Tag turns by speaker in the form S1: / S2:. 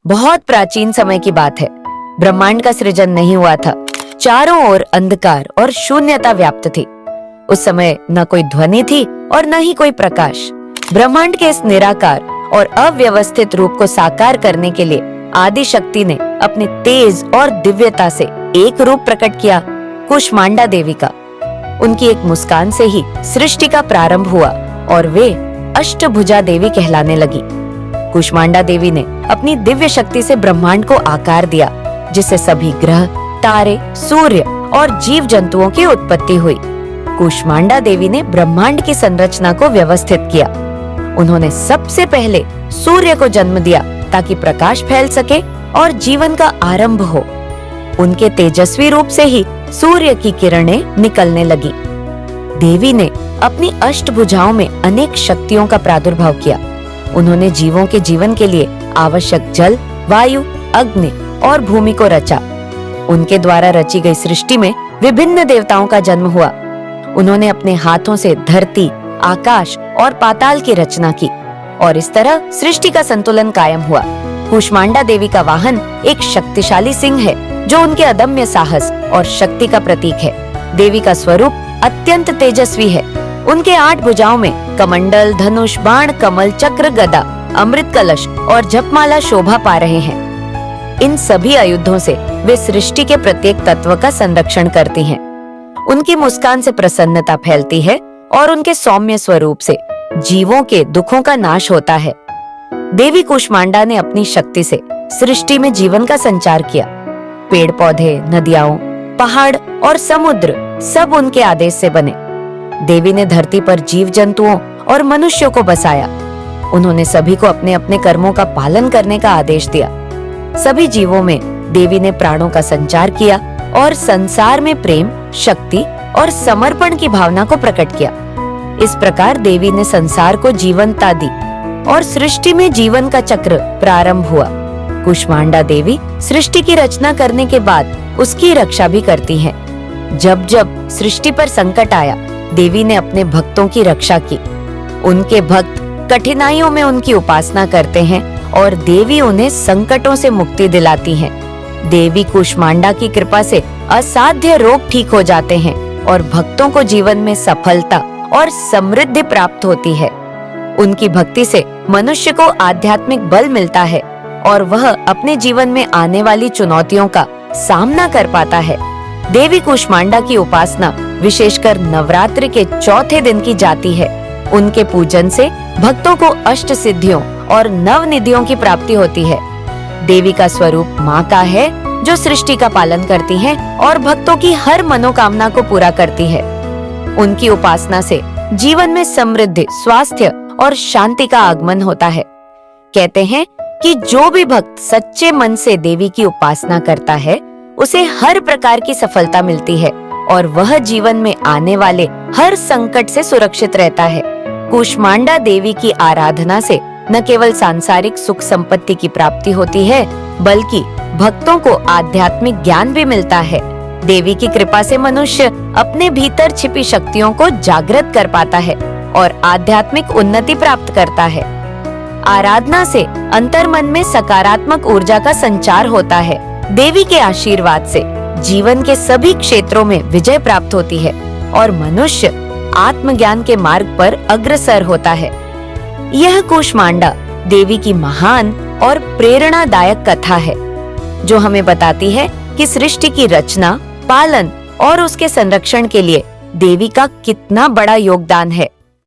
S1: बहुत प्राचीन समय की बात है। ब्रह्मांड का सृजन नहीं हुआ था। चारों ओर अंधकार और शून्यता व्याप्त थी। उस समय न कोई ध्वनि थी और न ही कोई प्रकाश। ब्रह्मांड के इस निराकार और अव्यवस्थित रूप को साकार करने के लिए आदि शक्ति ने अपनी तेज और दिव्यता से एक रूप प्रकट किया, कुष्मांडा देवी का। उनकी एक मुस्कान से ही सृष्टि का प्रारंभ हुआ और वे अष्टभुजा देवी कहलाने लगी। कुष्मांडा देवी ने अपनी दिव्य शक्ति से ब्रह्मांड को आकार दिया, जिससे सभी ग्रह, तारे, सूर्य और जीव जंतुओं की उत्पत्ति हुई। कुष्मांडा देवी ने ब्रह्मांड की संरचना को व्यवस्थित किया। उन्होंने सबसे पहले सूर्य को जन्म दिया ताकि प्रकाश फैल सके और जीवन का आरंभ हो। उनके तेजस्वी रूप से ही सूर्य की किरणें निकलने लगी। देवी ने अपनी अष्टभुजाओं में अनेक शक्तियों का प्रादुर्भाव किया। उन्होंने जीवों के जीवन के लिए आवश्यक जल, वायु, अग्नि और भूमि को रचा। उनके द्वारा रची गई सृष्टि में विभिन्न देवताओं का जन्म हुआ। उन्होंने अपने हाथों से धरती, आकाश और पाताल की रचना की और इस तरह सृष्टि का संतुलन कायम हुआ। कुष्मांडा देवी का वाहन एक शक्तिशाली सिंह है, जो उनके अदम्य साहस और शक्ति का प्रतीक है। देवी का स्वरूप अत्यंत तेजस्वी है। उनके 8 भुजाओं में कमंडल, धनुष, बाण, कमल, चक्र, गदा, अमृत कलश और जपमाला शोभा पा रहे हैं। इन सभी आयुधों से वे सृष्टि के प्रत्येक तत्व का संरक्षण करती हैं। उनकी मुस्कान से प्रसन्नता फैलती है और उनके सौम्य स्वरूप से जीवों के दुखों का नाश होता है। देवी कुष्मांडा ने अपनी शक्ति से सृष्टि में जीवन का संचार किया। पेड़ पौधे, नदियां, पहाड़ और समुद्र सब उनके आदेश से बने। देवी ने धरती पर जीव जंतुओं और मनुष्यों को बसाया। उन्होंने सभी को अपने अपने कर्मों का पालन करने का आदेश दिया। सभी जीवों में देवी ने प्राणों का संचार किया और संसार में प्रेम, शक्ति और समर्पण की भावना को प्रकट किया। इस प्रकार देवी ने संसार को जीवंतता दी और सृष्टि में जीवन का चक्र प्रारंभ हुआ। कुष्मांडा देवी सृष्टि की रचना करने के बाद उसकी रक्षा भी करती हैं। जब जब सृष्टि पर संकट आया, देवी ने अपने भक्तों की रक्षा की। उनके भक्त कठिनाइयों में उनकी उपासना करते हैं और देवी उन्हें संकटों से मुक्ति दिलाती हैं। देवी कुष्मांडा की कृपा से असाध्य रोग ठीक हो जाते हैं और भक्तों को जीवन में सफलता और समृद्धि प्राप्त होती है। उनकी भक्ति से मनुष्य को आध्यात्मिक बल मिलता है और वह अपने जीवन में आने वाली चुनौतियों का सामना कर पाता है। देवी कुष्मांडा की उपासना विशेषकर नवरात्रि के चौथे दिन की जाती है। उनके पूजन से भक्तों को अष्ट सिद्धियों और नव निधियों की प्राप्ति होती है। देवी का स्वरूप माँ का है, जो सृष्टि का पालन करती है और भक्तों की हर मनोकामना को पूरा करती है। उनकी उपासना से जीवन में समृद्धि, स्वास्थ्य और शांति का आगमन होता है। कहते हैं कि जो भी भक्त सच्चे मन से देवी की उपासना करता है, उसे हर प्रकार की सफलता मिलती है और वह जीवन में आने वाले हर संकट से सुरक्षित रहता है। कुष्मांडा देवी की आराधना से न केवल सांसारिक सुख संपत्ति की प्राप्ति होती है, बल्कि भक्तों को आध्यात्मिक ज्ञान भी मिलता है। देवी की कृपा से मनुष्य अपने भीतर छिपी शक्तियों को जागृत कर पाता है और आध्यात्मिक उन्नति प्राप्त करता है। आराधना से अंतर्मन में सकारात्मक ऊर्जा का संचार होता है। देवी के आशीर्वाद से जीवन के सभी क्षेत्रों में विजय प्राप्त होती है और मनुष्य आत्मज्ञान के मार्ग पर अग्रसर होता है। यह कुष्मांडा देवी की महान और प्रेरणादायक कथा है, जो हमें बताती है कि सृष्टि की रचना, पालन और उसके संरक्षण के लिए देवी का कितना बड़ा योगदान है।